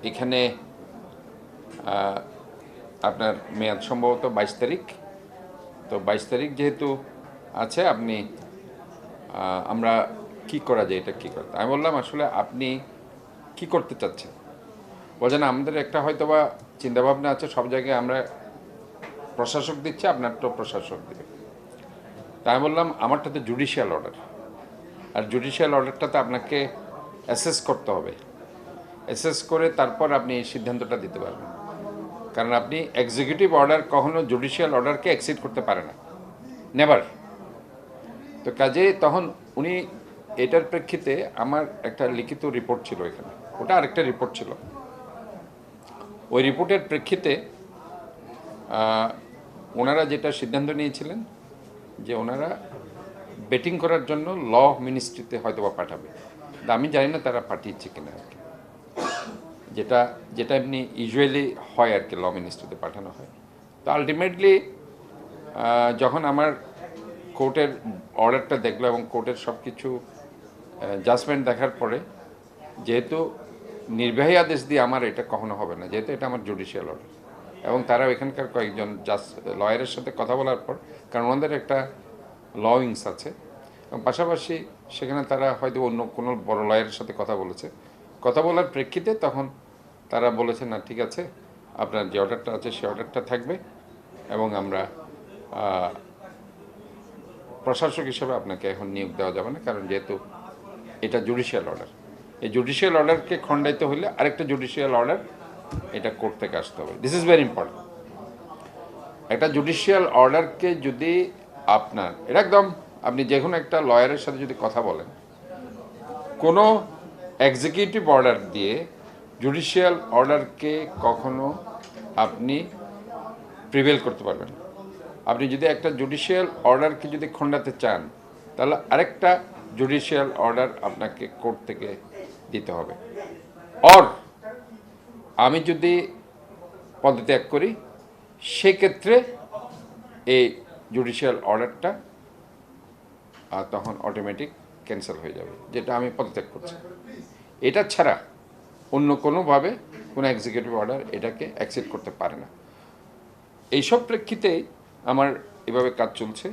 এখানে আপনার মেয়াদ সম্ভবত 22 তারিখ। তো 22 তারিখ যেহেতু আছে, আপনি আমরা কি করা যায়, এটা কি করতে, আমি বললাম আসলে আপনি কি করতে চাচ্ছেন। বলছেন আমাদের একটা হয়তোবা চিন্তাভাবনা আছে, সব জায়গায় আমরা প্রশাসক দিচ্ছি, আপনার তো প্রশাসক দেবে। তাই আমি বললাম আমারটা তো জুডিশিয়াল অর্ডার, আর জুডিশিয়াল অর্ডারটাতে আপনাকে অ্যাসেস করতে হবে। অ্যাসেস করে তারপর আপনি এই সিদ্ধান্তটা দিতে পারবেন, কারণ আপনি এক্সিকিউটিভ অর্ডার কখনো জুডিশিয়াল অর্ডারকে এক্সিড করতে পারে না, নেভার। তো কাজে তখন উনি এটার প্রেক্ষিতে আমার একটা লিখিত রিপোর্ট ছিল এখানে, ওটা আরেকটা রিপোর্ট ছিল। ওই রিপোর্টের প্রেক্ষিতে ওনারা যেটা সিদ্ধান্ত নিয়েছিলেন যে ওনারা বেটিং করার জন্য ল মিনিস্ট্রিতে হয়তো বা পাঠাবে। তা আমি জানি না তারা পাঠিয়েছে কিনা আর কি, যেটা যেটা এমনি ইউজুয়ালি হয় আর কি, ল মিনিস্ট্রিতে পাঠানো হয়। তো আলটিমেটলি যখন আমার কোর্টের অর্ডারটা দেখলো এবং কোর্টের সব কিছু জাজমেন্ট দেখার পরে, যেহেতু নির্বাহী আদেশ দিয়ে আমার এটা কখনো হবে না, যেহেতু এটা আমার জুডিশিয়াল অর্ডার, এবং তারা এখানকার কয়েকজন লয়ারের সাথে কথা বলার পর, কারণ ওনাদের একটা ল উইংস আছে, এবং পাশাপাশি সেখানে তারা হয়তো অন্য কোনো বড় লয়ারের সাথে কথা বলেছে, কথা বলার প্রেক্ষিতে তখন তারা বলেছে না ঠিক আছে, আপনার যে অর্ডারটা আছে সে অর্ডারটা থাকবে, এবং আমরা প্রশাসক হিসেবে আপনাকে এখন নিয়োগ দেওয়া যাবে না, কারণ যেহেতু এটা জুডিশিয়াল অর্ডার। এই জুডিশিয়াল অর্ডারকে খণ্ডাইতে হলে আরেকটা জুডিশিয়াল অর্ডার এটা কোর্ট থেকে আসতে হবে। This is very important. একটা জুডিশিয়াল অর্ডারকে যদি আপনার, এটা একদম, আপনি যে কোনো একটা লয়ারের সাথে যদি কথা বলেন, কোনো এক্সিকিউটিভ অর্ডার দিয়ে জুডিশিয়াল অর্ডারকে কখনো আপনি প্রিভেল করতে পারবেন না। আপনি যদি একটা জুডিশিয়াল অর্ডারকে যদি খণ্ডাতে চান, তাহলে আরেকটা জুডিশিয়াল অর্ডার আপনাকে কোর্ট থেকে দিতে হবে। অর আমি যদি পদত্যাগ করি, সেক্ষেত্রে এই জুডিশিয়াল অর্ডারটা তখন অটোমেটিক ক্যান্সেল হয়ে যাবে, যেটা আমি পদত্যাগ করছি। এটা ছাড়া অন্য কোনোভাবে কোনো এক্সিকিউটিভ অর্ডার এটাকে অ্যাকসেপ্ট করতে পারে না। এইসব প্রেক্ষিতেই আমার এভাবে কাজ চলছে।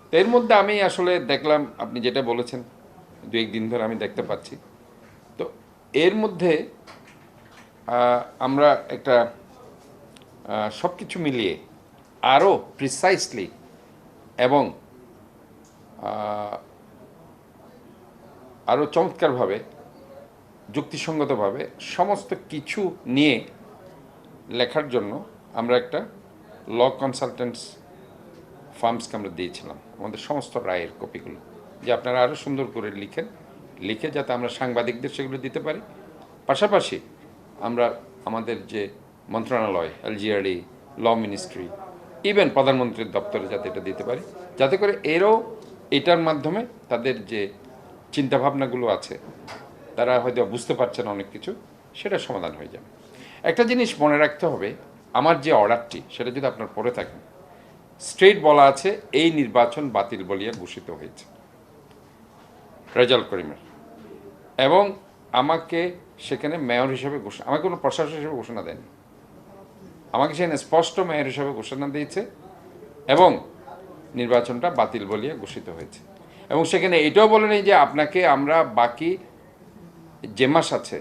তো এর মধ্যে আমি আসলে দেখলাম আপনি যেটা বলেছেন, দু একদিন ধরে আমি দেখতে পাচ্ছি। তো এর মধ্যে আমরা একটা সব কিছু মিলিয়ে আরও প্রিসাইসলি এবং আরও চমৎকারভাবে, যুক্তিসঙ্গতভাবে সমস্ত কিছু নিয়ে লেখার জন্য আমরা একটা ল কনসালটেন্টস ফার্মসকে আমরা দিয়েছিলাম আমাদের সমস্ত রায়ের কপিগুলো, যে আপনারা আরও সুন্দর করে লিখে যাতে আমরা সাংবাদিকদের সেগুলো দিতে পারি। পাশাপাশি আমরা আমাদের যে মন্ত্রণালয়, এলজিআরডি, ল মিনিস্ট্রি, ইভেন প্রধানমন্ত্রীর দপ্তরে যাতে এটা দিতে পারি, যাতে করে এরও এটার মাধ্যমে তাদের যে চিন্তাভাবনাগুলো আছে, তারা হয়তো বুঝতে পারছেন অনেক কিছু, সেটা সমাধান হয়ে যাবে। একটা জিনিস মনে রাখতে হবে, আমার যে অর্ডারটি সেটা যদি আপনার পড়ে থাকেন, স্ট্রেট বলা আছে এই নির্বাচন বাতিল বলিয়া ঘোষিত হয়েছে রেজাল্ট করিমের, এবং আমাকে সেখানে মেয়র হিসেবে ঘোষণা, আমাকে কোনো প্রশাসক হিসেবে ঘোষণা দেয়নি, আমাকে সেখানে স্পষ্ট মেয়র হিসেবে ঘোষণা দিয়েছে, এবং নির্বাচনটা বাতিল বলিয়া ঘোষিত হয়েছে। এবং সেখানে এটাও বলে নেই যে আপনাকে আমরা বাকি যে মাস আছে,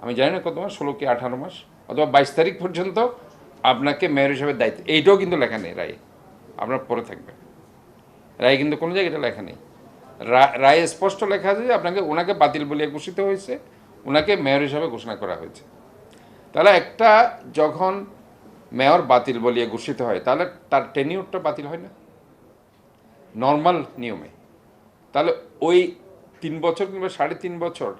আমি জানি না কত মাস, 16 কি 18 মাস অথবা 22 তারিখ পর্যন্ত আপনাকে মেয়র হিসেবে দায়িত্ব, এইটাও কিন্তু লেখা নেই রায়ে, আপনার পরে থাকবে। রায়ে কিন্তু কোনো জায়গায় এটা লেখা নেই। রায়ে স্পষ্ট লেখা আছে যে আপনাকে, ওনাকে বাতিল বলিয়া ঘোষিত হয়েছে, ওনাকে মেয়র হিসাবে ঘোষণা করা হয়েছে। তাহলে একটা যখন মেয়র বাতিল বলিয়া ঘোষিত হয়, তাহলে তার টেনিউরটা বাতিল হয় না নর্মাল নিয়মে। তাহলে ওই 3 বছর কিংবা 3.5 বছর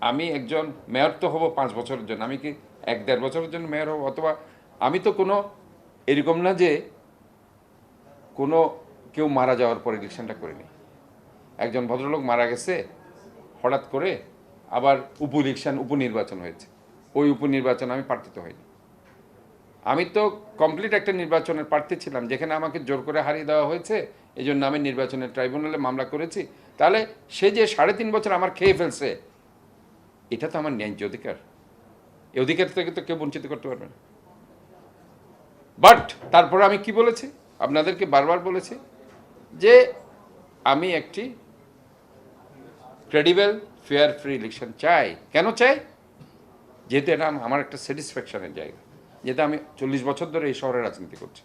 আমি একজন মেয়র তো হব 5 বছরের জন্য, আমি কি 1-1.5 বছরের জন্য মেয়র হব? অথবা আমি তো কোনো এরকম না যে কোনো কেউ মারা যাওয়ার পর ইলেকশনটা করিনি। একজন ভদ্রলোক মারা গেছে, হঠাৎ করে আবার উপনির্বাচন হয়েছে, ওই উপনির্বাচন আমি প্রার্থিত হইনি। আমি তো কমপ্লিট একটা নির্বাচনের প্রার্থী ছিলাম, যেখানে আমাকে জোর করে হারিয়ে দেওয়া হয়েছে, এই জন্য আমি নির্বাচনের ট্রাইব্যুনালে মামলা করেছি। তাহলে সে যে 3.5 বছর আমার খেয়ে ফেলছে, এটা তো আমার ন্যায্য অধিকার। এই অধিকার থেকে তো কেউ বঞ্চিত করতে পারবে না। বাট তারপরে আমি কি বলেছি, আপনাদেরকে বারবার বলেছি যে আমি একটি ক্রেডিবল ফেয়ার ফ্রি ইলেকশন চাই। কেন চাই? যেহেতু এটা আমার একটা স্যাটিসফ্যাকশনের জায়গা, যেহেতু আমি 40 বছর ধরে এই শহরে রাজনীতি করছি।